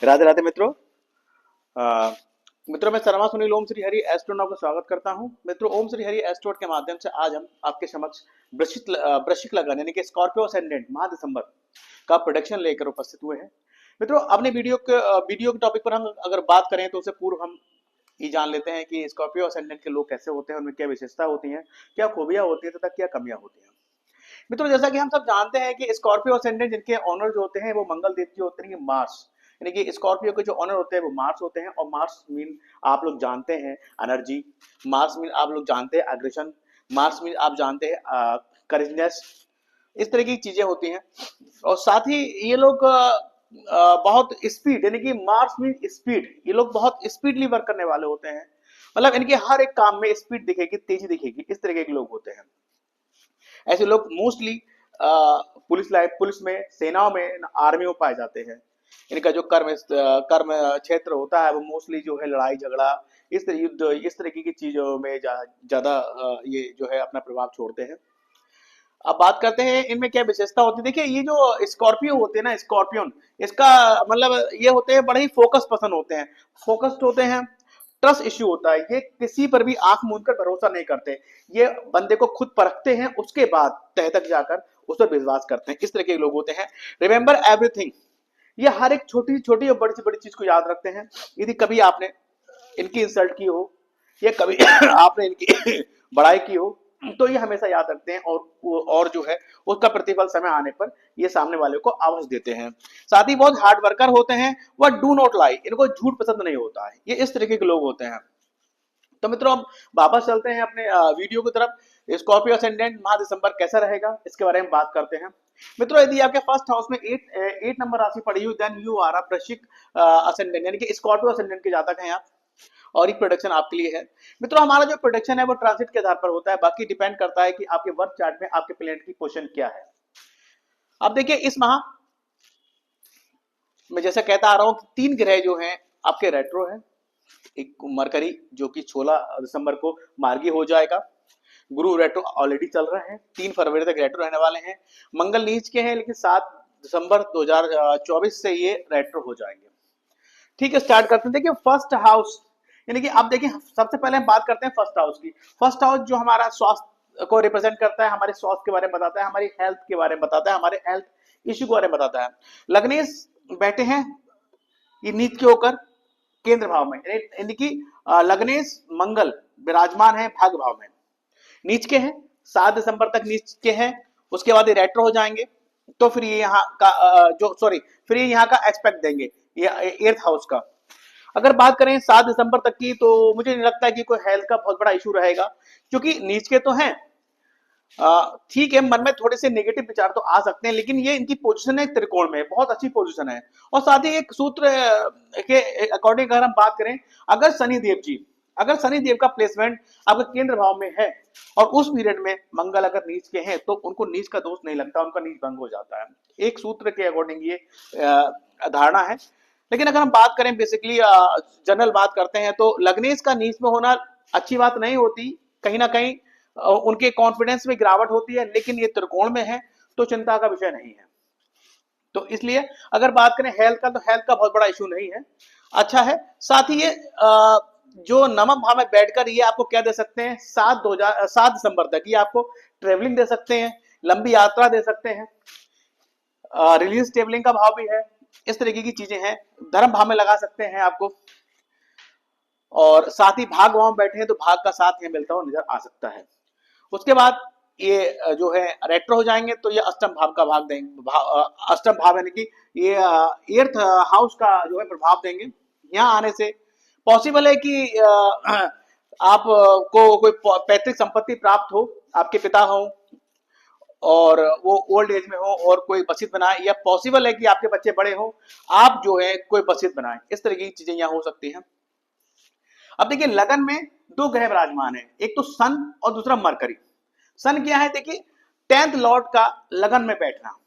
राधे राधे मित्रों। अ, मित्रों, मैं शर्मा सुनील ओम श्री हरि एस्ट्रोनॉट का स्वागत करता हूं। मित्रों, ओम श्री हरि एस्ट्रोनॉट के माध्यम से आज हम आपके समक्ष वृश्चिक लगन यानी कि स्कॉर्पियो असेंडेंट माह दिसंबर का प्रोडिक्शन लेकर उपस्थित हुए हैं। मित्रों, अपने वीडियो के टॉपिक पर हम अगर बात करें तो उससे पूर्व हम ये जान लेते हैं कि स्कॉर्पियो असेंडेंट के लोग कैसे होते हैं, उनमें क्या विशेषता होती है, क्या खूबियां होती है तथा क्या कमियां होती हैं। मित्रों, जैसा कि हम सब जानते हैं कि स्कॉर्पियो असेंडेंट जिनके ऑनर जो होते हैं वो मंगल देव जी होते हैं, मार्स, यानी कि स्कॉर्पियो के जो ऑनर होते हैं वो मार्स होते हैं। और मार्स मीन आप लोग जानते हैं एनर्जी, मार्स मीन आप लोग जानते हैं एग्रेशन, मार्स मीन आप जानते हैं करेजनेस, इस तरह की चीजें होती हैं। और साथ ही ये लोग बहुत स्पीड, यानी कि मार्स मीन स्पीड, ये लोग बहुत स्पीडली वर्क करने वाले होते हैं। मतलब इनके हर एक काम में स्पीड दिखेगी, तेजी दिखेगी, इस तरह के लोग होते हैं। ऐसे लोग मोस्टली पुलिस में, सेनाओं में, आर्मी में पाए जाते हैं। इनका जो कर्म क्षेत्र होता है वो मोस्टली जो है लड़ाई झगड़ा, इस तरह युद्ध, इस तरीके की चीजों में ज्यादा ये जो है अपना प्रभाव छोड़ते हैं। अब बात करते हैं इनमें क्या विशेषता होती है। देखिए, ये जो स्कॉर्पियो होते हैं ना, स्कॉर्पियन, इसका मतलब ये होते हैं बड़े ही फोकस पर्सन होते हैं, फोकस्ड होते हैं। ट्रस्ट इश्यू होता है, ये किसी पर भी आंख मूंद कर भरोसा नहीं करते। ये बंदे को खुद परखते हैं, उसके बाद तह तक जाकर उस पर विश्वास करते हैं। इस तरह के लोग होते हैं। रिमेंबर एवरीथिंग, ये हर एक छोटी छोटी और बड़ी से बड़ी चीज को याद रखते हैं। यदि कभी आपने इनकी इंसल्ट की हो या कभी आपने इनकी बड़ाई की हो तो ये हमेशा याद रखते हैं, और जो है उसका प्रतिफल समय आने पर ये सामने वाले को आवाज देते हैं। साथ ही बहुत हार्ड वर्कर होते हैं। वह डू नॉट लाई, इनको झूठ पसंद नहीं होता है। ये इस तरीके के लोग होते हैं। तो मित्रों, अब वापस चलते हैं अपने वीडियो की तरफ। स्कॉर्पियो असेंडेंट माह दिसंबर कैसा रहेगा इसके बारे में बात करते हैं। मित्रों, यदि आपके फर्स्ट हाउस में एट नंबर राशि पड़ी हुई, देन यू आर अ वृश्चिक असेंडेंट, यानी कि स्कॉर्पियो असेंडेंट के जातक हैं आप, और ये प्रोडक्शन आपके लिए है। मित्रों, हमारा जो प्रोडक्शन है वो ट्रांसिट के आधार पर होता है, बाकी डिपेंड करता है कि आपके वर्क चार्ट में आपके प्लेनेट की पोजीशन क्या है। अब देखिए, इस माह मैं जैसा कहता आ रहा हूं कि 3 ग्रह जो हैं आपके रेट्रो है। एक मरकरी जो कि 16 दिसंबर को मार्गी हो जाएगा। गुरु रेट्रो ऑलरेडी चल रहे हैं, 3 फरवरी तक रेट्रो रहने वाले हैं। मंगल नीच के हैं, लेकिन 7 दिसंबर 2024 से ये रेट्रो हो जाएंगे। ठीक है, स्टार्ट करते हैं। देखिए, फर्स्ट हाउस, यानी कि आप देखिए, सबसे पहले हम बात करते हैं फर्स्ट हाउस की। फर्स्ट हाउस जो हमारा स्वास्थ्य को रिप्रेजेंट करता है, हमारे स्वास्थ्य के बारे में बताता है, हमारी हेल्थ के बारे में बताता है, हमारे हेल्थ इश्यू के बारे में बताता है। लग्नेश बैठे हैं ये नीच के होकर केंद्र भाव में, यानी कि लग्नेश मंगल विराजमान है भाग्य भाव में, नीच के हैं, 7 दिसंबर तक नीच के हैं। उसके बाद ये रेट्रो हो जाएंगे। तो फिर ये यहाँ का फिर ये यहाँ का एस्पेक्ट देंगे, ये 8th हाउस का। अगर बात करें 7 दिसंबर तक की, तो मुझे नहीं लगता है कि कोई हेल्थ का बहुत बड़ा इशू रहेगा, क्योंकि नीच के तो हैं। ठीक है, मन में थोड़े से नेगेटिव विचार तो आ सकते हैं, लेकिन ये इनकी पोजीशन है त्रिकोण में, बहुत अच्छी पोजीशन है। और साथ ही एक सूत्र के अकॉर्डिंग अगर हम बात करें, अगर शनि देव का प्लेसमेंट आपके केंद्र भाव में है और उस पीरियड में मंगल अगर नीच के हैं, तो उनको नीच का दोष नहीं लगता, उनका नीच भंग हो जाता है। एक सूत्र के अकॉर्डिंग ये धारणा है। लेकिन अगर हम बात करें बेसिकली जनरल बात करते हैं, तो लग्नेश का नीच में होना अच्छी बात नहीं होती। कहीं ना कहीं उनके कॉन्फिडेंस में गिरावट होती है, लेकिन ये त्रिकोण में है तो चिंता का विषय नहीं है। तो इसलिए अगर बात करें हेल्थ का, तो हेल्थ का बहुत बड़ा इशू नहीं है, अच्छा है। साथ ही ये जो नवम भाव में बैठकर ये आपको क्या दे सकते हैं, 7 दिसंबर तक ये आपको ट्रेवलिंग दे सकते हैं, लंबी यात्रा दे सकते हैं, रिलीज ट्रेवलिंग का भाव भी है, इस तरीके की चीजें हैं। धर्म भाव में लगा सकते हैं आपको। और साथ ही भाग भाव में बैठे हैं तो भाग का साथ ये मिलता हुआ नजर आ सकता है। उसके बाद ये जो है रेट्रो हो जाएंगे, तो ये अष्टम भाव का भाग देंगे, अष्टम भाव यानी कि ये 8th हाउस का जो है प्रभाव देंगे। यहाँ आने से पॉसिबल है कि आप को कोई पैतृक संपत्ति प्राप्त हो, आपके पिता हो और वो ओल्ड एज में हो और कोई बसित बनाए, या पॉसिबल है कि आपके बच्चे बड़े हो, आप जो है कोई बसित बनाए, इस तरह की चीजें यहाँ हो सकती हैं। अब देखिए, लगन में 2 ग्रह विराजमान है, एक तो सन और दूसरा मरकरी। सन क्या है, देखिए 10th लॉर्ड का लगन में बैठना,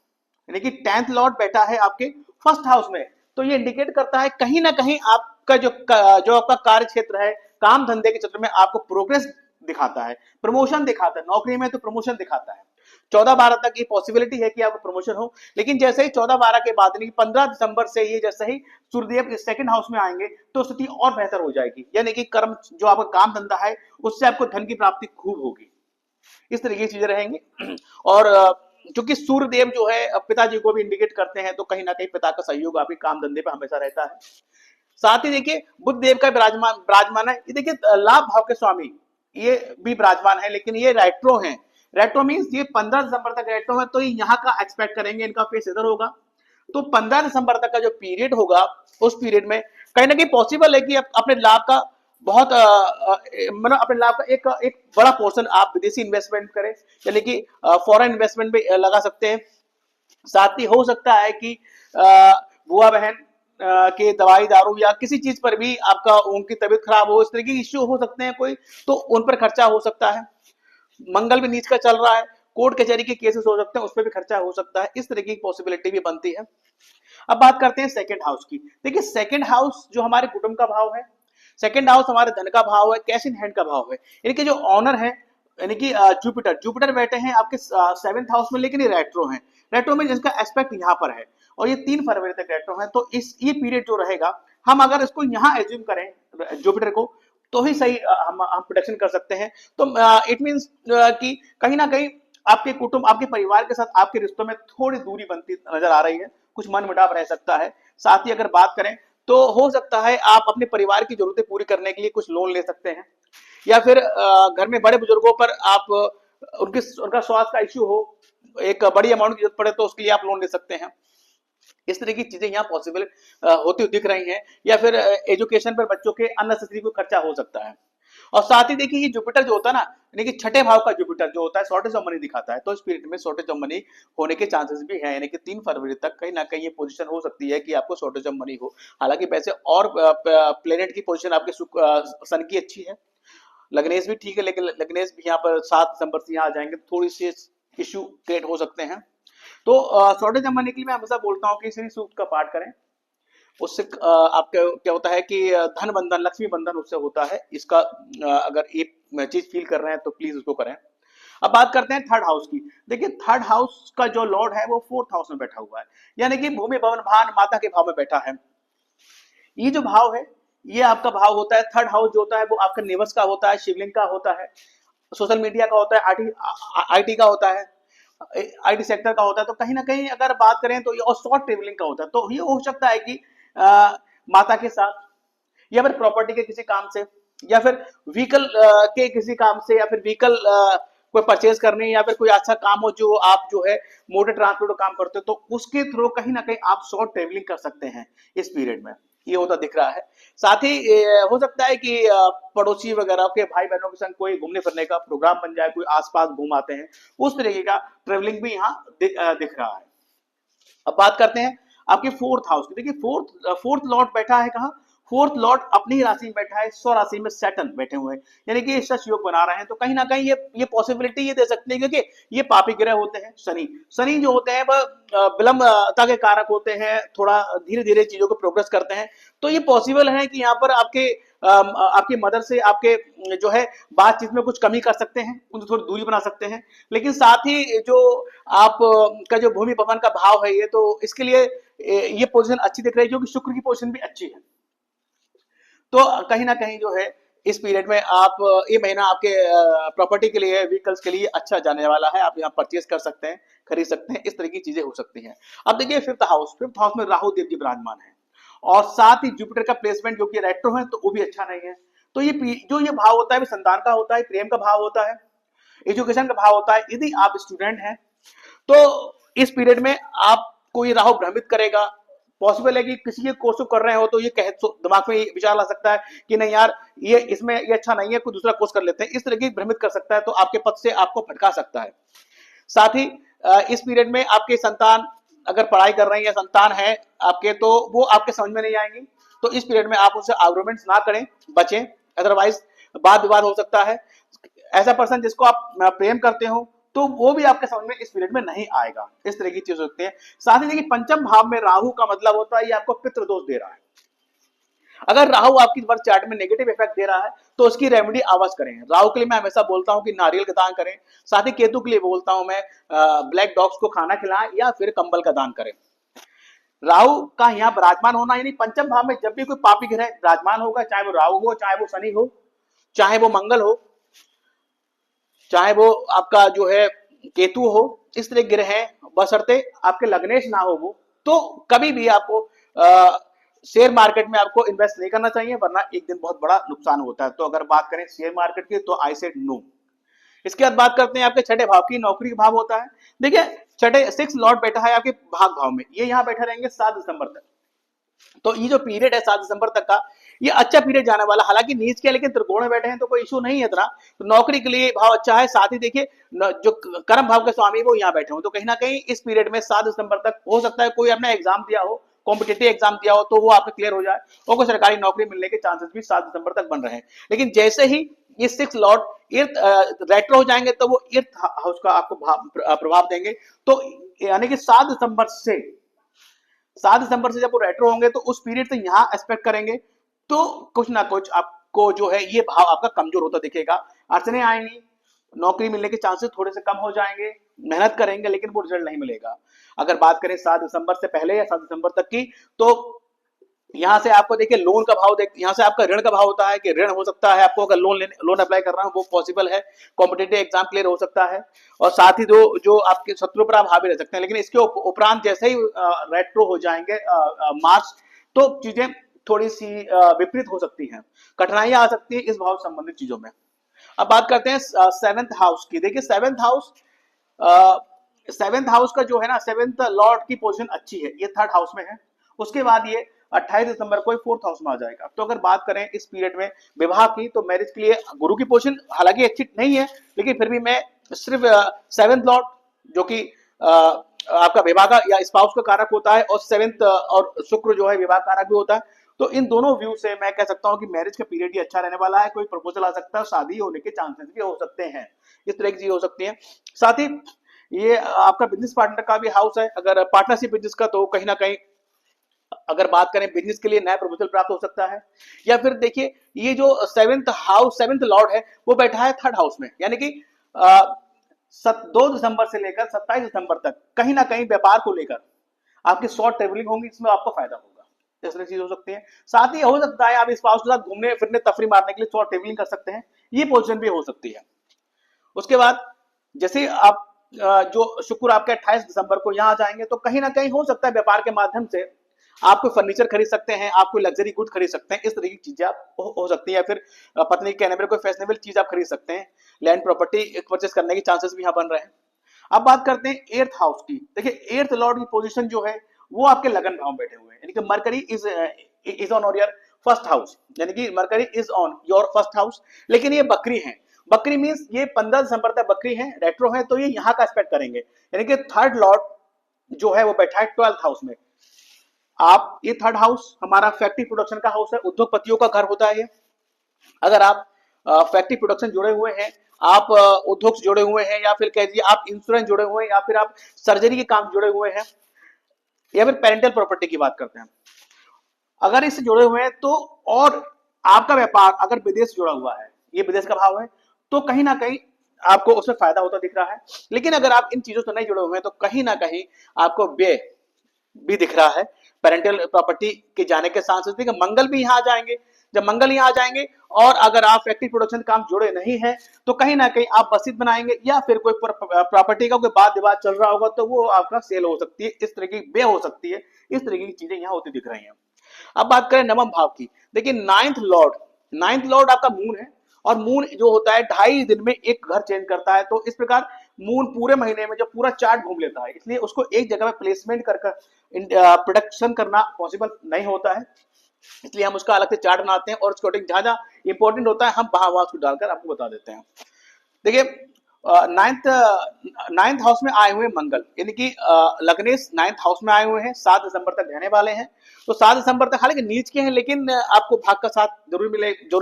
यानी कि 10th लॉर्ड बैठा है आपके फर्स्ट हाउस में, तो ये इंडिकेट करता है कहीं ना कहीं आपका जो आपका कार्य क्षेत्र है, काम धंधे के क्षेत्र में आपको प्रोग्रेस दिखाता है, प्रमोशन दिखाता है। नौकरी में तो प्रमोशन दिखाता है। 14-12 तक ये पॉसिबिलिटी है कि आपको प्रमोशन हो, लेकिन जैसे ही 14-12 के बाद यानी कि 15 दिसंबर से ये जैसे ही सूर्यदेव सेकंड हाउस में आएंगे तो स्थिति और बेहतर हो जाएगी, यानी कि कर्म जो आपका काम धंधा है उससे आपको धन की प्राप्ति खूब होगी। इस तरीके की चीजें रहेंगी। और क्योंकि सूर्यदेव जो है पिताजी को भी इंडिकेट करते हैं, तो कहीं ना कहीं पिता का सहयोग आपके काम धंधे पे हमेशा रहता है। साथ ही देखिए बुध देव का विराजमान विराजमान है, ये देखिए लाभ भाव के स्वामी ये भी विराजमान है, लेकिन ये रेट्रो हैं। रेट्रो मीन्स ये 15 दिसंबर तक रेट्रो है, तो ये यहाँ का एक्सपेक्ट करेंगे, इनका फेस इधर होगा। तो 15 दिसंबर तक का जो पीरियड होगा उस पीरियड में कहीं ना कहीं पॉसिबल है कि अपने लाभ का बहुत मतलब अपने लाभ का एक एक बड़ा पोर्शन आप विदेशी इन्वेस्टमेंट करें, यानी कि फॉरेन इन्वेस्टमेंट में लगा सकते हैं। साथ ही हो सकता है कि बुआ बहन के दवाई दारू या किसी चीज पर भी आपका उनकी तबीयत खराब हो, इस तरह के इश्यू हो सकते हैं कोई, तो उन पर खर्चा हो सकता है। मंगल भी नीच का चल रहा है, कोर्ट कचहरी के केसेस हो सकते हैं, उस पर भी खर्चा हो सकता है, इस तरह की पॉसिबिलिटी भी बनती है। अब बात करते हैं सेकंड हाउस की। देखिए सेकंड हाउस जो हमारे कुटुंब का भाव है, सेकंड हाउस हमारे धन का भाव है, कैश इन हैंड का भाव है, यानी कि जो ऑनर है यानी कि जुपिटर जुपिटर बैठे हैं आपके 7th हाउस में, लेकिन ये रेट्रो हैं। रेट्रो में जिसका एस्पेक्ट यहाँ पर है और ये 3 फरवरी तक रेट्रो है, तो इस ये पीरियड जो रहेगा हम अगर इसको यहाँ एज्यूम करें जुपिटर को तो ही सही हम प्रोटेक्शन कर सकते हैं। तो इट मीन्स कि कहीं ना कहीं आपके कुटुंब आपके परिवार के साथ आपके रिश्तों में थोड़ी दूरी बनती नजर आ रही है, कुछ मनमुटाव रह सकता है। साथ ही अगर बात करें तो हो सकता है आप अपने परिवार की जरूरतें पूरी करने के लिए कुछ लोन ले सकते हैं, या फिर घर में बड़े बुजुर्गों पर आप उनका स्वास्थ्य का इश्यू हो, एक बड़ी अमाउंट की जरूरत पड़े तो उसके लिए आप लोन ले सकते हैं। इस तरह की चीजें यहाँ पॉसिबल होती हुई दिख रही हैं, या फिर एजुकेशन पर बच्चों के अननेसेसरी कोई खर्चा हो सकता है। और साथ ही देखिए ये जुपिटर जो होता है ना, यानी कि छठे भाव का जुपिटर जो होता है शॉर्टेज ऑफ मनी दिखाता है, तो इस पीरियड में शॉर्टेज ऑफ मनी होने के चांसेस भी हैं, यानी कि 3 फरवरी तक कहीं ना कहीं ये पोजीशन हो सकती है कि आपको शॉर्टेज ऑफ मनी हो। हालांकि वैसे और प्लेनेट की पोजीशन आपके सन की अच्छी है, लग्नेश भी ठीक है, लेकिन लग्नेश भी यहाँ पर 7 दिसंबर से यहाँ आ जाएंगे, थोड़ी सी इश्यू क्रिएट हो सकते हैं। तो शॉर्टेज ऑफ मनी के लिए मैं हमेशा बोलता हूँ कि श्री सूक्त का पाठ करें, उससे आपका क्या होता है कि धन बंधन लक्ष्मी बंधन उससे होता है। इसका अगर ये चीज फील कर रहे हैं तो प्लीज उसको करें। अब बात करते हैं थर्ड हाउस की। देखिए थर्ड हाउस का जो लॉर्ड है वो 4th हाउस में बैठा हुआ है, यानी कि भूमि भवन भान माता के भाव में बैठा है। ये जो भाव है ये आपका भाव होता है। थर्ड हाउस जो होता है वो आपका नेवर्स का होता है, शिवलिंग का होता है, सोशल मीडिया का होता है, आईटी का होता है, आईटी सेक्टर का होता है। तो कहीं ना कहीं अगर बात करें तो ये और शॉर्ट ट्रेवलिंग का होता है, तो ये हो सकता है कि माता के साथ, या फिर प्रॉपर्टी के किसी काम से, या फिर व्हीकल के किसी काम से, या फिर व्हीकल कोई परचेज करने, या फिर कोई अच्छा काम हो जो आप जो है मोटर ट्रांसपोर्ट काम करते हो, तो उसके थ्रू कहीं ना कहीं आप शॉर्ट ट्रेवलिंग कर सकते हैं इस पीरियड में, ये होता दिख रहा है। साथ ही हो सकता है कि पड़ोसी वगैरह के भाई बहनों के संग कोई घूमने फिरने का प्रोग्राम बन जाए, कोई आसपास घूम आते हैं, उस तरीके का ट्रेवलिंग भी यहाँ दिख रहा है। अब बात करते हैं आपके 4th हाउस की। देखिए फोर्थ लॉर्ड बैठा है कहाँ, 4th लॉर्ड अपनी ही राशि में बैठा है, स्व राशि में सैटर्न बैठे हुए हैं, यानी कि शश योग बना रहे हैं। तो कहीं ना कहीं ये पॉसिबिलिटी ये दे सकते हैं, क्योंकि ये पापी ग्रह होते हैं। शनि जो होते हैं वह विलंबता के कारक होते हैं, थोड़ा धीरे धीरे चीजों को प्रोग्रेस करते हैं। तो ये पॉसिबल है कि यहाँ पर आपकी मदर से आपके जो है बातचीत में कुछ कमी कर सकते हैं, उनसे थोड़ी दूरी बना सकते हैं। लेकिन साथ ही जो आप का जो भूमि भवन का भाव है ये, तो इसके लिए ये पोजीशन अच्छी दिख रही है, क्योंकि शुक्र की पोजीशन भी अच्छी है। तो कहीं ना कहीं जो है इस पीरियड में आप ये महीना आपके प्रॉपर्टी के लिए, व्हीकल्स के लिए अच्छा जाने वाला है। आप यहाँ परचेज कर सकते हैं, खरीद सकते हैं, इस तरह की चीजें हो सकती हैं। अब देखिए 5th हाउस में राहु देव जी विराजमान है, और साथ ही जुपिटर का प्लेसमेंट जो कि रेट्रो है, तो वो भी अच्छा नहीं है। तो ये भाव होता है संतान का होता है, प्रेम का भाव होता है, एजुकेशन का भाव होता है। यदि आप स्टूडेंट हैं तो इस पीरियड में आपको ये राहु भ्रमित करेगा। पॉसिबल है कि किसी के कोर्स को कर रहे हो तो ये दिमाग में विचार ला सकता है कि नहीं यार ये अच्छा नहीं है, कोई दूसरा कोर्स कर लेते हैं, इस तरह की भ्रमित कर सकता है, तो आपके पद से आपको भटका सकता है। साथ ही इस पीरियड में आपके संतान अगर पढ़ाई कर रहे हैं या संतान है आपके, तो वो आपके समझ में नहीं आएंगी। तो इस पीरियड में आप उनसे आर्गुमेंट्स ना करें, बचें, अदरवाइज वाद विवाद हो सकता है। ऐसा पर्सन जिसको आप प्रेम करते हो तो वो भी आपके समझ में इस पीरियड में नहीं आएगा, इस तरह की चीज होती है। साथ ही देखिए 5th भाव में राहु का मतलब होता है ये आपको पितृ दोष दे रहा है। अगर राहु आपकी बर्थ चार्ट में नेगेटिव इफेक्ट दे रहा है तो उसकी रेमेडी अवश्य करें। राहु के लिए मैं हमेशा बोलता हूं कि नारियल का दान करें। साथ ही केतु के लिए बोलता हूं मैं ब्लैक डॉग्स को खाना खिलाएं या फिर कंबल का दान करें। राहु का यहाँ विराजमान होना यानी पंचम भाव में जब भी कोई पापी ग्रह विराजमान होगा, चाहे वो राहु हो, चाहे वो शनि हो, चाहे वो मंगल हो, चाहे वो आपका जो है केतु हो, इस तरह ग्रह हैं, बशर्ते आपके लग्नेश ना हो वो, तो कभी भी आपको शेयर मार्केट में आपको इन्वेस्ट नहीं करना चाहिए, वरना एक दिन बहुत बड़ा नुकसान होता है। तो अगर बात करें शेयर मार्केट की तो आई सेड नो। इसके बाद बात करते हैं आपके छठे भाव की। नौकरी का भाव होता है, देखिए छठे 6 लॉर्ड बैठा है आपके भाग भाव में, ये यहाँ बैठे रहेंगे 7 दिसंबर तक। तो ये जो पीरियड है 7 दिसंबर तक का, ये अच्छा पीरियड जाने वाला, हालांकि नीच के लेकिन त्रिकोण में बैठे हैं तो कोई इशू नहीं है इतना। तो नौकरी के लिए भाव अच्छा है। साथ ही देखिए जो कर्म भाव के स्वामी वो यहाँ बैठे हो, तो कहीं ना कहीं इस पीरियड में 7 दिसंबर तक हो सकता है कोई अपना एग्जाम दिया हो, कॉम्पिटेटिव एग्जाम दिया हो, तो वो आपको क्लियर हो जाए और कोई सरकारी नौकरी मिलने के चांसेस भी 7 दिसंबर तक बन रहे हैं। लेकिन जैसे ही ये 6 लॉर्ड रेट्रो हो जाएंगे तो वो इर्थ हाउस का आपको प्रभाव देंगे। तो यानी कि 7 दिसंबर से जब वो रेट्रो होंगे तो उस पीरियड से यहाँ एक्सपेक्ट करेंगे तो कुछ ना कुछ आपको जो है ये भाव आपका कमजोर होता दिखेगा। अड़चने आएंगी, नौकरी मिलने के चांसेस थोड़े से कम हो जाएंगे, मेहनत करेंगे लेकिन वो रिजल्ट नहीं मिलेगा। अगर बात करें 7 दिसंबर से पहले या 7 दिसंबर तक की, तो यहाँ से आपको देखिए लोन का भाव देख, यहाँ से आपका ऋण का भाव होता है कि ऋण हो सकता है आपको, अगर लोन अप्लाई कर रहा हूँ वो पॉसिबल है, कॉम्पिटेटिव एग्जाम क्लियर हो सकता है। और साथ ही जो आपके शत्रु पर आप हावी रह सकते हैं। लेकिन इसके उपरांत जैसे ही रेट्रो हो जाएंगे मार्च, तो चीजें थोड़ी सी विपरीत हो सकती हैं, कठिनाइयां आ सकती है इस भाव संबंधित चीजों में। अब बात करते हैं 7th हाउस की। देखिए 7th हाउस का जो है ना, 7th लॉर्ड की पोजीशन अच्छी है, ये 3rd हाउस में है। उसके बाद ये 28 दिसंबर को 4th हाउस में आ जाएगा। तो अगर बात करें इस पीरियड में विवाह की, तो मैरिज के लिए गुरु की पोजीशन हालांकि अच्छी नहीं है, लेकिन फिर भी मैं सिर्फ 7th लॉर्ड जो कि आपका विवाह का या स्पाउस का कारक होता है, और 7th और शुक्र जो है विवाह कारक भी होता है, तो इन दोनों व्यू से मैं कह सकता हूं कि मैरिज का पीरियड ही अच्छा रहने वाला है। कोई प्रपोजल आ सकता है, शादी होने के चांसेस भी हो सकते हैं, इस तरह की चीज हो सकती है। साथ ही ये आपका बिजनेस पार्टनर का भी हाउस है, अगर पार्टनरशिप बिजनेस का, तो कहीं ना कहीं अगर बात करें बिजनेस के लिए नया प्रपोजल प्राप्त हो सकता है। या फिर देखिए ये जो 7th लॉर्ड है वो बैठा है 3rd हाउस में, यानी कि 2 दिसंबर से लेकर 27 दिसंबर तक कहीं ना कहीं व्यापार को लेकर आपकी शॉर्ट ट्रेवलिंग होगी, इसमें आपको फायदा होगा, इस तरह चीज हो सकती है। साथ ही हो सकता है आप स्पाउस के साथ घूमने फिरने तफरी मारने के लिए शॉर्ट ट्रेवलिंग कर सकते हैं, ये पोजीशन भी हो सकती है। उसके बाद जैसे आप जो शुक्र आपके 28 दिसंबर को यहाँ आ जाएंगे, तो कहीं ना कहीं हो सकता है व्यापार के माध्यम से आप कोई फर्नीचर खरीद सकते हैं, आप कोई लग्जरी गुड खरीद सकते हैं, इस तरह की चीजें आप हो सकती है। या फिर पत्नी के कहने पर कोई फैशनेबल चीज आप खरीद सकते हैं, लैंड प्रॉपर्टी परचेस करने के चांसेस भी यहाँ बन रहे हैं। अब बात करते हैं 8th हाउस की। देखिए 8th लॉर्ड की पोजीशन जो है वो आपके लगन भाव में बैठे हुए हैं, यानी कि mercury is on your 1st house, यानी कि mercury is on your 1st house. लेकिन ये बकरी है, बकरी मीन्स ये 15 दिसंबर तक बकरी है, रेट्रो है, तो ये यहाँ का एक्सपेक्ट करेंगे। यानी कि 3rd लॉर्ड जो है वो बैठा है 12th हाउस में। आप ये 3rd हाउस हमारा फैक्ट्री प्रोडक्शन का हाउस है, उद्योगपतियों का घर होता है ये। अगर आप फैक्ट्री प्रोडक्शन जुड़े हुए हैं, आप उद्योग से जुड़े हुए हैं, या फिर कह दीजिए आप इंश्योरेंस जुड़े हुए हैं, या फिर आप सर्जरी के काम जुड़े हुए हैं, या फिर पेरेंटल प्रॉपर्टी की बात करते हैं, अगर इससे जुड़े हुए हैं तो, और आपका व्यापार अगर विदेश जुड़ा हुआ है, ये विदेश का भाव है, तो कहीं ना कहीं आपको उसमें फायदा होता दिख रहा है। लेकिन अगर आप इन चीजों से नहीं जुड़े हुए हैं तो कहीं ना कहीं आपको व्यय भी दिख रहा है, पेरेंटल प्रॉपर्टी के जाने के साथ साथ मंगल भी यहाँ आ जाएंगे। जब मंगल यहाँ आ जाएंगे और अगर आप फैक्ट्री प्रोडक्शन काम जुड़े नहीं है, तो कहीं ना कहीं आप बसित बनाएंगे, या फिर कोई प्रॉपर्टी का कोई बात विवाद चल रहा होगा तो वो आपका सेल हो सकती है, इस तरह की व्यय हो सकती है, इस तरह की चीजें यहाँ होती दिख रही हैं। अब बात करें नवम भाव की। देखिए 9th लॉर्ड आपका मून है, और मून जो होता है 2.5 दिन में एक घर चेंज करता है। तो इस प्रकार मून पूरे महीने में जब पूरा चार्ट घूम लेता है, इसलिए उसको एक जगह पे प्लेसमेंट कर प्रोडक्शन करना पॉसिबल नहीं होता है, इसलिए हम उसका अलग से चार्ट बनाते हैं और उसके अकॉर्डिंग जहां जहां इंपॉर्टेंट होता है हम वहां उसको डालकर आपको बता देते हैं। देखिए 9th हाउस में आए हुए मंगल, यानी कि लग्नेश 9th हाउस में आए हुए हैं, 7 दिसंबर तक रहने वाले हैं। तो 7 दिसंबर तक हालांकि नीच के हैं, लेकिन आपको भाग का साथ जरूर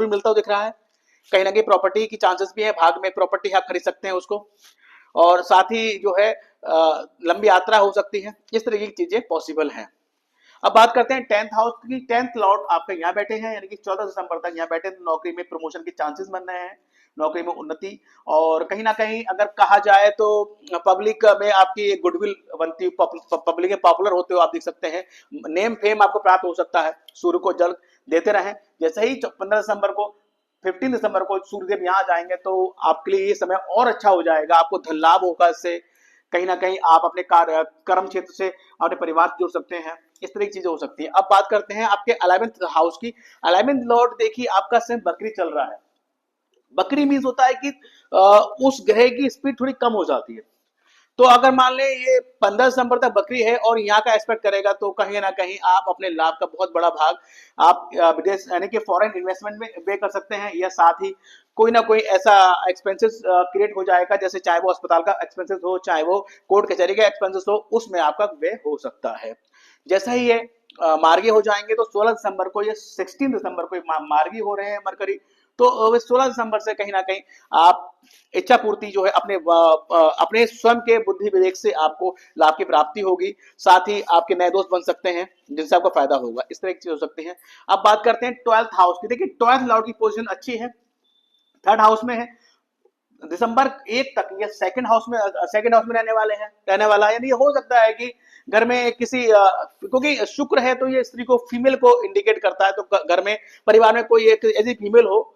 मिलता हुआ दिख रहा है। कहीं ना कहीं प्रॉपर्टी की चांसेस भी है, भाग में प्रॉपर्टी आप खरीद सकते हैं उसको, और साथ ही जो है लंबी यात्रा हो सकती है, इस तरह की चीजें पॉसिबल हैं। अब बात करते हैं 10th हाउस की। 10th लॉर्ड आपका यहाँ बैठे हैं, यानी कि 14 दिसंबर तक यहाँ बैठे, तो नौकरी में प्रमोशन के चांसेस बन रहे हैं, नौकरी में उन्नति, और कहीं ना कहीं अगर कहा जाए तो पब्लिक में आपकी गुडविल बनती, पब्लिक में पॉपुलर होते हो आप देख सकते हैं, नेम फेम आपको प्राप्त हो सकता है। सूर्य को जल देते रहें। जैसे ही 15 दिसंबर को 15 दिसंबर को सूर्यदेव यहाँ जाएंगे तो आपके लिए ये समय और अच्छा हो जाएगा, आपको धन लाभ होगा इससे, कहीं ना कहीं आप अपने कार्य कर्म क्षेत्र से अपने परिवार से जुड़ सकते हैं, इस तरह की चीजें हो सकती है। अब बात करते हैं आपके 11th हाउस की। 11th लॉर्ड देखिए आपका समय बकरी चल रहा है। बकरी मीन्स होता है कि उस ग्रह की स्पीड थोड़ी कम हो जाती है। तो अगर मान ले ये 15 दिसंबर तक बकरी है और यहाँ का एक्सपेक्ट करेगा, तो कहीं ना कहीं आप अपने लाभ का बहुत बड़ा भाग आप विदेश यानी कि फॉरेन इन्वेस्टमेंट में व्यय कर सकते हैं, या साथ ही कोई ना कोई ऐसा एक्सपेंसेस क्रिएट हो जाएगा, जैसे चाहे वो अस्पताल का एक्सपेंसेस हो, चाहे वो कोर्ट कचहरी का एक्सपेंसेस हो, उसमें आपका व्यय हो सकता है। जैसा ही ये मार्गी हो जाएंगे तो 16 दिसंबर को, ये 16 दिसंबर को मार्गी हो रहे हैं मरकरी, तो 16 दिसंबर से कहीं ना कहीं आप इच्छा पूर्ति जो है अपने स्वयं के बुद्धि विवेक से आपको लाभ की प्राप्ति होगी, साथ ही आपके नए दोस्त बन सकते हैं जिनसे आपको फायदा होगा, इस तरह की चीज हो सकती है। अब बात करते हैं 12th हाउस की। देखिए 12th लॉर्ड की पोजीशन अच्छी है, 3rd हाउस में है, दिसंबर 1 तक ये सेकंड हाउस में रहने वाला है, यानी ये हो सकता है कि घर में किसी क्योंकि शुक्र है तो ये स्त्री को, फीमेल को इंडिकेट करता है, तो घर में परिवार में कोई एक ऐसी फीमेल हो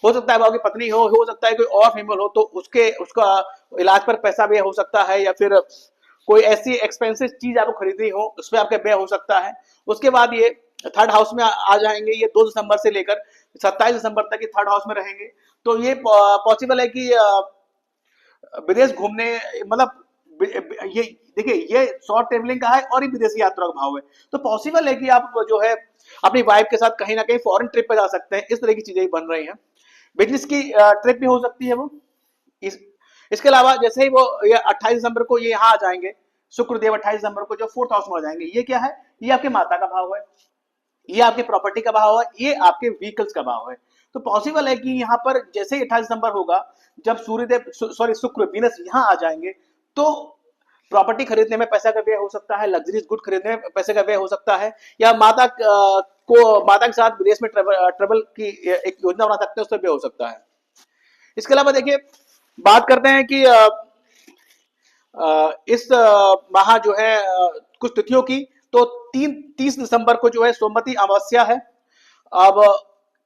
सकता है वो आपकी पत्नी हो सकता है कोई और फीमेल हो, तो उसका इलाज पर पैसा व्यय हो सकता है, या फिर कोई ऐसी एक्सपेंसिव चीज आपको खरीदनी हो उस पर आपका व्यय हो सकता है। उसके बाद ये 3rd हाउस में आ जाएंगे, ये 2 दिसंबर से लेकर 27 दिसंबर तक ये 3rd हाउस में रहेंगे। तो ये पॉसिबल है कि विदेश घूमने, मतलब ये देखिए ये शॉर्ट ट्रेवलिंग का है और ये विदेशी यात्रा का भाव है, तो पॉसिबल है कि आप जो है अपनी वाइफ के साथ कहीं ना कहीं फॉरेन ट्रिप पे जा सकते हैं, इस तरह की चीजें बन रही हैं। बिजनेस की ट्रिप भी हो सकती है वो। इसके अलावा जैसे ही वो ये 28 दिसंबर को ये यहाँ आ जाएंगे, शुक्रदेव 28 दिसंबर को जो 4th हाउस में आ जाएंगे, ये क्या है, ये आपके माता का भाव है, ये आपके प्रॉपर्टी का भाव है, ये आपके व्हीकल्स का भाव है। तो पॉसिबल है कि यहाँ पर जैसे ही 28 दिसंबर होगा, जब सूर्यदेव शुक्र वीनस यहाँ आ जाएंगे, तो प्रॉपर्टी खरीदने में पैसा का व्यय हो सकता है, लग्जरीज गुड खरीदने में पैसे का व्यय हो सकता है, या माता के साथ विदेश में ट्रेवल की एक योजना बना सकते हैं, उससे व्यय हो सकता है। इसके अलावा देखिए बात करते हैं कि इस माह जो है कुछ तिथियों की, तो 30 दिसंबर को जो है सोमवती अमावस्या है। अब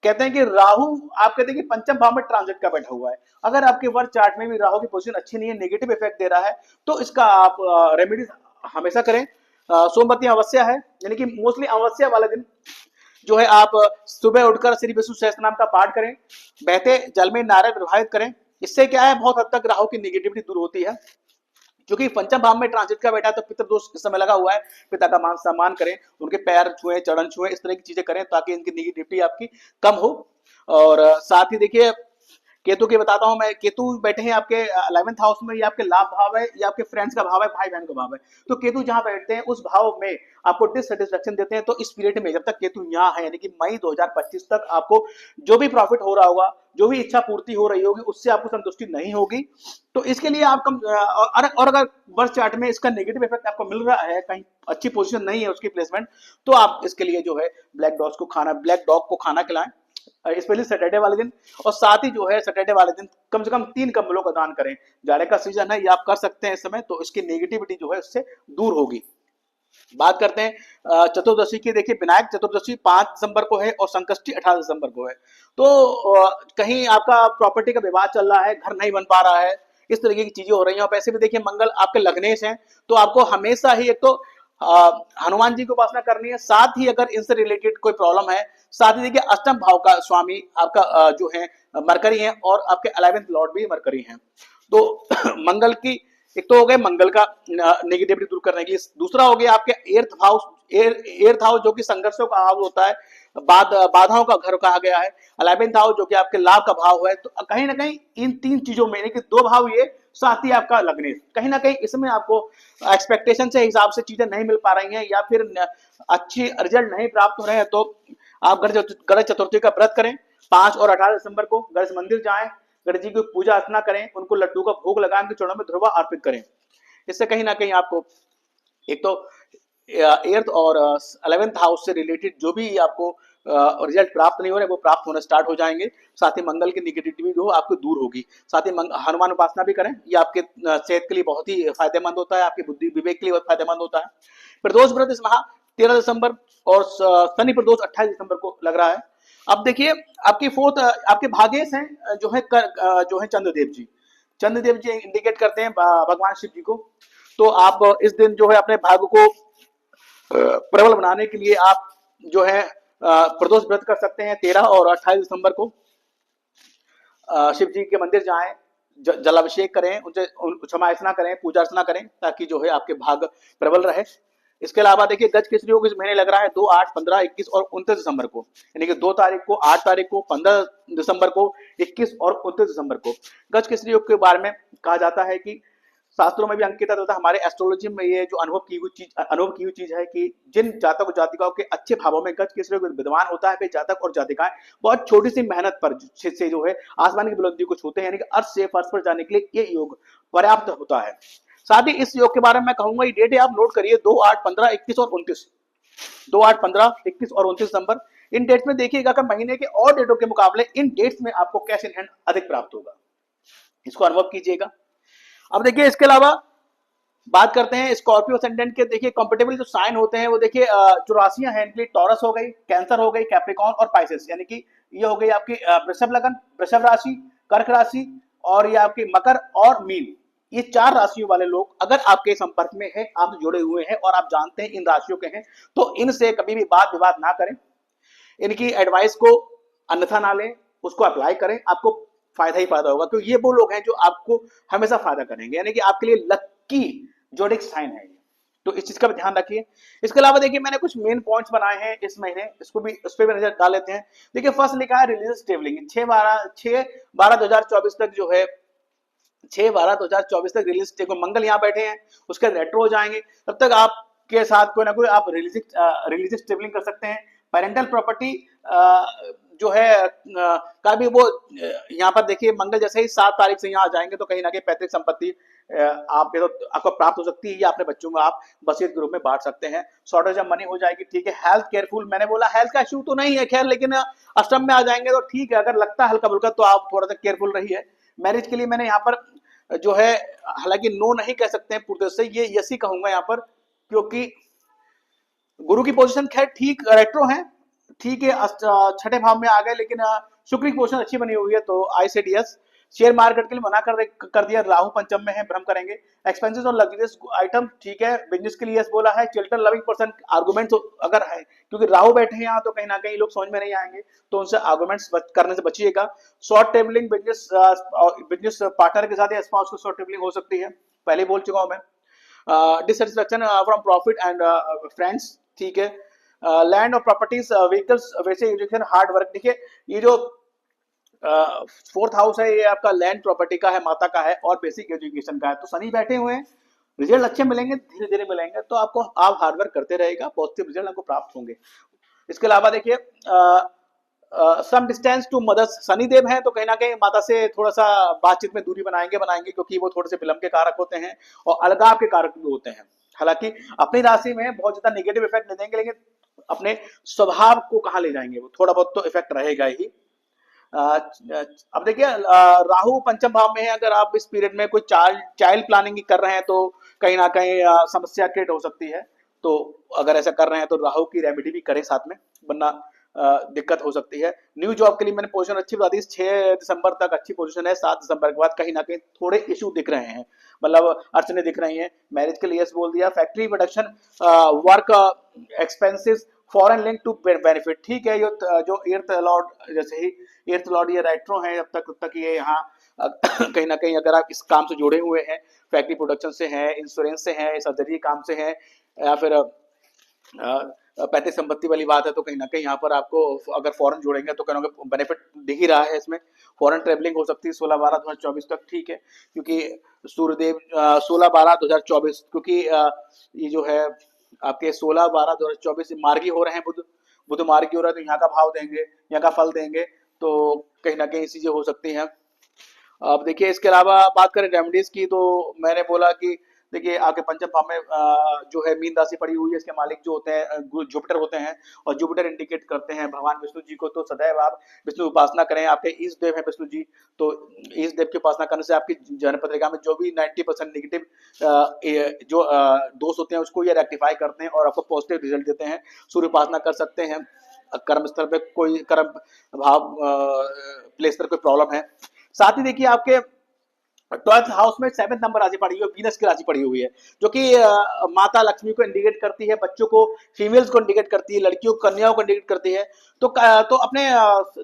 कहते हैं कि राहु, आप कहते हैं कि पंचम भाव में ट्रांजिट का बैठा हुआ है, अगर आपके वर्क चार्ट में भी राहु की पोजीशन अच्छी नहीं है, नेगेटिव इफेक्ट दे रहा है, तो इसका आप रेमेडी हमेशा करें। सोमवती अमावस्या है, यानी कि मोस्टली अमावस्या वाले दिन जो है आप सुबह उठकर श्री विष्णु सहस्त्र नाम का पाठ करें, बहते जल में नारियल प्रवाहित करें। इससे क्या है, बहुत हद तक राहु की नेगेटिविटी दूर होती है। क्योंकि पंचम भाव में ट्रांजिट का बैठा है तो पितृदोष इस समय लगा हुआ है, पिता का मान सम्मान करें, उनके पैर छुएं, चरण छुएं, इस तरह की चीजें करें ताकि इनकी नेगेटिविटी आपकी कम हो। और साथ ही देखिए केतु की बताता हूं मैं, केतु बैठे हैं आपके 11th हाउस में, ये आपके लाभ भाव है, ये आपके फ्रेंड्स का भाव है, भाई बहन का भाव है। तो केतु जहां बैठते हैं उस भाव में आपको डिससेटिस्फेक्शन देते हैं, तो इस पीरियड में जब तक केतु यहाँ है, यानी कि मई 2025 तक आपको जो भी प्रॉफिट हो रहा होगा, जो भी इच्छा पूर्ति हो रही होगी, उससे आपको संतुष्टि नहीं होगी। तो इसके लिए आप और अगर वर्ष चार्ट में इसका नेगेटिव इफेक्ट आपको मिल रहा है, कहीं अच्छी पोजीशन नहीं है उसकी प्लेसमेंट, तो आप इसके लिए जो है ब्लैक डॉग को खाना खिलाएं, स्पेशली सैटरडे वाले दिन। और साथ ही जो है सैटरडे वाले दिन कम से कम 3 कंबलों का दान करें। जाड़े का सीजन है, ये आप कर सकते हैं इस समय, तो इसकी नेगेटिविटी जो है उससे दूर होगी। बात करते हैं चतुर्दशी की। देखिए विनायक चतुर्दशी 5 दिसंबर को है और संकष्टी 18 दिसंबर को है। तो कहीं आपका प्रॉपर्टी का विवाद चल रहा है, घर नहीं बन पा रहा है, इस तरीके की चीजें हो रही हैं। और वैसे भी देखिए मंगल आपके लग्नेश हैं, तो आपको हमेशा ही एक तो हनुमान जी की उपासना करनी है, साथ ही अगर इनसे रिलेटेड कोई प्रॉब्लम है, साथ ही देखिए अष्टम भाव का स्वामी आपका जो है मरकरी है, और आपके 11th लॉर्ड भी मरकरी हैं। तो मंगल की एक तो हो गए मंगल का नेगेटिविटी दूर करने की, दूसरा हो गया आपके 8th हाउस जो कि संघर्षों का हाउस होता है, बाधाओं का घर कहा गया है। 11th हाउस जो कि आपके लाभ का भाव है। तो कहीं ना कहीं इन 3 चीजों में, यानी कि 2 भाव ये, साथ ही आपका लग्नेश, कहीं ना कहीं इसमें आपको एक्सपेक्टेशन से हिसाब से चीजें नहीं मिल पा रही हैं, या फिर अच्छी रिजल्ट नहीं प्राप्त हो रहे हैं, तो आप गणेश चतुर्थी का व्रत करें। 5 और 18 दिसंबर को गणेश मंदिर जाएं, गणेश जी की पूजा अर्चना करें, उनको लड्डू का भोग लगाएं, उनके चरणों में ध्रुवा अर्पित करें। इससे कहीं ना कहीं आपको एक तो एर्थ और 11th हाउस से रिलेटेड जो भी आपको रिजल्ट प्राप्त नहीं हो रहे वो प्राप्त होना स्टार्ट हो जाएंगे। साथ ही मंगल की निगेटिविटी जो आपको दूर होगी। साथ ही हनुमान उपासना भी करें, ये आपके सेहत के लिए बहुत ही फायदेमंद होता है, आपकी बुद्धि विवेक के लिए बहुत फायदेमंद होता है। प्रदोष व्रत इस माह 13 दिसंबर और शनि प्रदोष 28 दिसंबर को लग रहा है। अब देखिए आपकी फोर्थ आपके भागेश हैं जो है जो है चंद्रदेव जी। चंद्रदेव जी इंडिकेट करते हैं भगवान शिव जी को। तो आप इस दिन जो है अपने भाग्य को प्रबल बनाने के लिए आप जो है प्रदोष व्रत कर सकते हैं। 13 और 28 दिसंबर को शिव जी के मंदिर जाएं, जलाभिषेक करें, उनसे क्षमा अर्चना करें, पूजा अर्चना करें, ताकि जो है आपके भाग्य प्रबल रहे। इसके अलावा देखिए गज केसरी योग इस महीने लग रहा है 2, 8, 15, 21 और 29 दिसंबर को, यानी कि 2 तारीख को, 8 तारीख को, 15 दिसंबर को, 21 और 29 दिसंबर को। गज केसरी योग के बारे में कहा जाता है कि शास्त्रों में भी अंकित होता है, हमारे एस्ट्रोलॉजी में ये जो अनुभव की हुई चीज है कि जिन जातक जातिकाओं के अच्छे भावों में गज केसरी योग विद्यमान होता है, वे जातक और जातिकाएं बहुत छोटी सी मेहनत पर से जो है आसमान की बुलंदी को छूते हैं, यानी कि अर्थ से फर्श पर जाने के लिए ये योग पर्याप्त होता है। साथ ही इस योग के बारे में मैं कहूंगा, ये डेट आप नोट करिए, 2, 8, 15, 21 और 29, 2, 8, 15, 21 और 29 दिसंबर। इन डेट्स में देखिएगा कि महीने के और डेटों के मुकाबले इन डेट्स में आपको कैश इन हैंड अधिक प्राप्त होगा, इसको अनुभव कीजिएगा। अब देखिए इसके अलावा बात करते हैं स्कॉर्पियो असेंडेंट के। देखिए कंपेटेबल जो साइन होते हैं वो देखिए जो राशियां हैं इनके टॉरस हो गई, कैंसर हो गई, कैप्रिकॉर्न और पाइसेस, यानी कि ये हो गई आपकी वृषभ लगन, वृषभ राशि, कर्क राशि और ये आपकी मकर और मीन। ये 4 राशियों वाले लोग अगर आपके संपर्क में है, आप जुड़े हुए हैं और आप जानते हैं इन राशियों के हैं, तो इनसे कभी भी बात विवाद ना करें, इनकी एडवाइस को अन्यथा ना लें, उसको अप्लाई करें, आपको फायदा ही फायदा होगा। क्योंकि ये वो लोग हैं जो आपको हमेशा फायदा करेंगे, यानी कि आपके लिए लक्की जोडिक साइन है। तो इस चीज का भी ध्यान रखिए। इसके अलावा देखिए मैंने कुछ मेन पॉइंट्स बनाए हैं इस महीने, इसको भी उस पर भी नजर डाल लेते हैं। देखिए फर्स्ट लिखा है रिलीजियस स्टेबलिंग, 6/12/2024 तक जो है 6/12/2024 तक रिलीज देखो मंगल यहाँ बैठे हैं, उसके रेट्रो हो जाएंगे, तब तक आपके साथ कोई ना कोई आप रिलीजियस स्टेबलिंग कर सकते हैं। पेरेंटल प्रॉपर्टी जो है का भी वो यहाँ पर देखिए मंगल जैसे ही 7 तारीख से यहाँ आ जाएंगे, तो कहीं ना कहीं पैतृक संपत्ति आपको प्राप्त हो सकती है, या अपने बच्चों में आप वसीयत के रूप में बांट सकते हैं। शॉर्टेज ऑफ मनी हो जाएगी, ठीक है। हेल्थ केयरफुल, मैंने बोला हेल्थ का इश्यू तो नहीं है खैर, लेकिन अष्टम में आ जाएंगे तो ठीक है, अगर लगता है हल्का फुल्का तो आप थोड़ा सा केयरफुल रहिए। मैरिज के लिए मैंने यहाँ पर जो है हालांकि नो नहीं कह सकते हैं पूर्व से, ये यस ही कहूंगा यहाँ पर, क्योंकि गुरु की पोजीशन खैर ठीक रेट्रो है, ठीक है, छठे भाव में आ गए, लेकिन शुक्र की पोजीशन अच्छी बनी हुई है, तो I said yes. Share market के लिए मना कर दिया, राहु पंचम में है, भ्रम करेंगे। एक्सपेंसेस और लग्जरियस आइटम ठीक है, बिजनेस के लिए यस बोला है। चिल्ड्रन लविंग पर्सन आर्गुमेंट अगर है, क्योंकि राहु बैठे हैं यहाँ, तो कहीं ना कहीं लोग समझ में नहीं आएंगे, तो उनसे आर्गुमेंट्स करने से बचिएगा। शॉर्ट टेबलिंग बिजनेस पार्टनर के साथ या स्पाउस को शॉर्ट टेबलिंग हो सकती है, पहले बोल चुका हूं मैं। Dissatisfaction from profit and friends, ठीक है। लैंड और प्रॉपर्टीज, व्हीकल्स, वैसे एजुकेशन, हार्ड वर्क। देखिए ये जो 4th हाउस है ये आपका लैंड प्रॉपर्टी का है, माता का है और बेसिक एजुकेशन का है, तो शनि बैठे हुए हैं, रिजल्ट अच्छे मिलेंगे, धीरे धीरे मिलेंगे, तो आपको आप हार्डवर्क करते रहेगा, पॉजिटिव रिजल्ट आपको प्राप्त होंगे। इसके अलावा देखिए some distance to mothers, Shanidev हैं तो कहीं ना कहीं माता से थोड़ा सा बातचीत में दूरी बनाएंगे, क्योंकि वो थोड़े से विलंब के कारक होते हैं और अलगाव के कारक भी होते हैं। हालांकि अपनी राशि में बहुत ज्यादा नेगेटिव इफेक्ट नहीं देंगे, लेकिन अपने स्वभाव को कहाँ ले जाएंगे, वो थोड़ा बहुत तो इफेक्ट रहेगा ही। अब देखिए राहु पंचम भाव में है, अगर आप इस पीरियड में कोई चाइल्ड प्लानिंग कर रहे हैं तो कहीं ना कहीं समस्या क्रिएट हो सकती है, तो अगर ऐसा कर रहे हैं तो राहु की रेमेडी भी करें साथ में, वरना दिक्कत हो सकती है। न्यू जॉब के लिए मैंने पोजीशन अच्छी बता दी, 6 दिसंबर तक अच्छी पोजीशन है, 7 दिसंबर के बाद कहीं ना कहीं थोड़े इशू दिख रहे हैं, मतलब अड़चने दिख रही हैं। मैरिज के लिए यस बोल दिया। Factory production, work expenses, foreign link to benefit, ठीक है। जो एर्थ लॉर्ड, जैसे ही एर्थ लॉर्ड ये रेट्रो है, जब तक ये यहाँ कहीं ना कहीं अगर आप इस काम से जुड़े हुए हैं, फैक्ट्री प्रोडक्शन से हैं, इंश्योरेंस से हैं, सर्जरी काम से हैं, या फिर पैतृक संपत्ति वाली बात है, तो कहीं ना कहीं यहाँ पर आपको अगर फॉरेन जोड़ेंगे तो कहीं ना कहीं बेनिफिट दिख ही रहा है इसमें। फॉरेन ट्रेवलिंग हो सकती है 16/12/2024 तक, ठीक है, क्योंकि सूर्यदेव 16/12/2024, क्योंकि ये जो है आपके 16/12/2024 मार्गी हो रहे हैं, बुध मार्गी हो रहा है, तो यहाँ का भाव देंगे, यहाँ का फल देंगे, तो कहीं ना कहीं चीजें हो सकती हैं। अब देखिए इसके अलावा बात करें रेमेडीज की, तो मैंने बोला कि देखिए आपके पंचम भाव में जो है मीन राशि पड़ी हुई है, इसके मालिक जो होते हैं जुपिटर होते हैं, और जुपिटर इंडिकेट करते हैं भगवान विष्णु जी को। तो सदैव आप विष्णु उपासना करें। आपके ईष्ट देव है विष्णु जी, तो ईष्ट देव की उपासना करने से आपकी जन्म पत्रिका में जो भी 90% नेगेटिव जो दोष होते हैं उसको ये रेक्टिफाई करते हैं और आपको पॉजिटिव रिजल्ट देते हैं। सूर्य उपासना कर सकते हैं। कर्म स्थल पे कोई कर्म भाव प्लेस पर कोई प्रॉब्लम है। साथ ही देखिए आपके 12th हाउस में 7th नंबर राशि पड़ी हुई है, वीनस की राशि पड़ी हुई है, जो कि माता लक्ष्मी को इंडिकेट करती है, बच्चों को, फीमेल्स को इंडिकेट करती है, लड़कियों कन्याओं को इंडिकेट करती है। तो अपने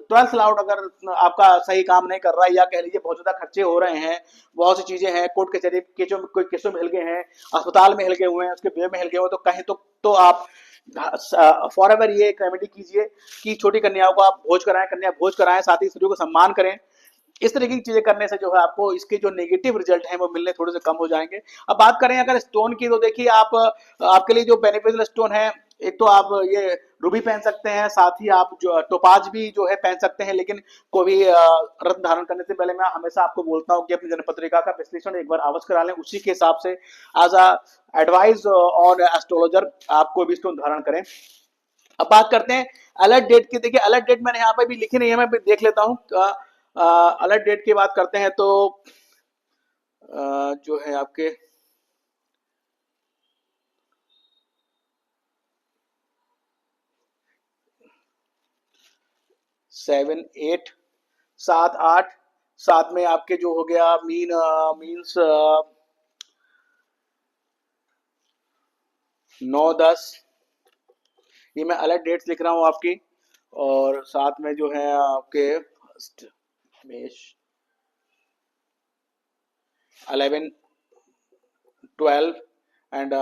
12th लॉर्ड अगर आपका सही काम नहीं कर रहा है, या कह लीजिए बहुत ज्यादा खर्चे हो रहे हैं, बहुत सी चीजें हैं, कोर्ट कचहरी कोई केसों में हिल गए हैं, अस्पताल में हिल गए हुए हैं, उसके व्यय में हिल गए हुए, तो कहीं तो आप फॉर एवर ये एक रेमेडी कीजिए कि छोटी कन्याओं को आप भोज कराएं, कन्या भोज कराएं, साथ ही स्त्रियों को सम्मान करें। इस तरीके की चीजें करने से जो है आपको इसके जो नेगेटिव रिजल्ट हैं वो मिलने थोड़े से कम हो जाएंगे। अब बात करें अगर स्टोन की, तो देखिए आप आपके लिए जो बेनिफिशियल स्टोन है, एक तो आप ये रूबी पहन सकते हैं, साथ ही आप जो टोपाज भी जो है पहन सकते हैं। लेकिन कोई भी रत्न धारण करने से पहले मैं हमेशा आपको बोलता हूँ कि अपनी जन्म पत्रिका का विश्लेषण एक बार अवश्य करा लें, उसी के हिसाब से एज अ एडवाइस और एस्ट्रोलॉजर आप कोई भी स्टोन धारण करें। अब बात करते हैं अलर्ट डेट की। देखिए अलर्ट डेट मैंने यहाँ पे भी लिखी नहीं है, मैं भी देख लेता हूँ। अलर्ट डेट की बात करते हैं तो जो है आपके 7, 8, 7, 8, साथ में आपके जो हो गया मीन्स 9, 10, ये मैं अलर्ट डेट्स लिख रहा हूँ आपकी। और साथ में जो है आपके मेष 11, 12 एंड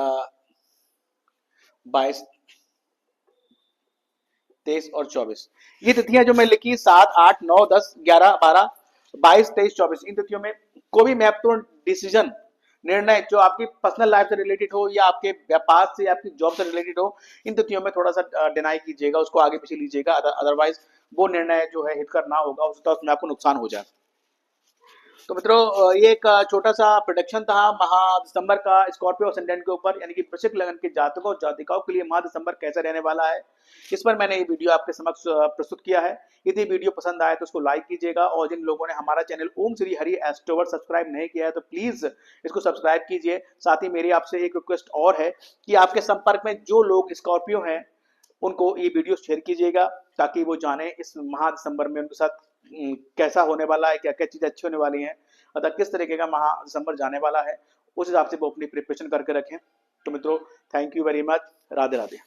22, 23 और 24, ये तिथियां जो मैं लिखी 7, 8, 9, 10, 11, 12, 22, 23, 24, इन तिथियों में कोई भी महत्वपूर्ण डिसीजन, निर्णय जो आपकी पर्सनल लाइफ से रिलेटेड हो या आपके व्यापार से, आपकी जॉब से रिलेटेड हो, इन तिथियों में थोड़ा सा डिनाई कीजिएगा, उसको आगे पीछे लीजिएगा। अदरवाइज वो निर्णय जो है हित कर ना होगा, उसमें आपको नुकसान हो जाए। तो मित्रों ये एक छोटा सा प्रोडक्शन था माह दिसंबर का स्कॉर्पियो असेंडेंट के ऊपर, यानी कि वृश्चिक लगन के जातकों और जातिकाओं के लिए माह दिसंबर कैसा रहने वाला है, इस पर मैंने ये वीडियो आपके समक्ष प्रस्तुत किया है। यदि वीडियो पसंद आए तो उसको लाइक कीजिएगा, और जिन लोगों ने हमारा चैनल ओम श्री हरि एस्ट्रोवर सब्सक्राइब नहीं किया है तो प्लीज इसको सब्सक्राइब कीजिए। साथ ही मेरी आपसे एक रिक्वेस्ट और है कि आपके संपर्क में जो लोग स्कॉर्पियो हैं उनको ये वीडियो शेयर कीजिएगा, ताकि वो जाने इस माह दिसंबर में उनके साथ कैसा होने वाला है, क्या क्या चीजें अच्छी होने वाली हैं, अतः किस तरीके का माह दिसंबर जाने वाला है, उस हिसाब से वो अपनी प्रिपरेशन करके रखें। तो मित्रों thank you very much. Radhe Radhe.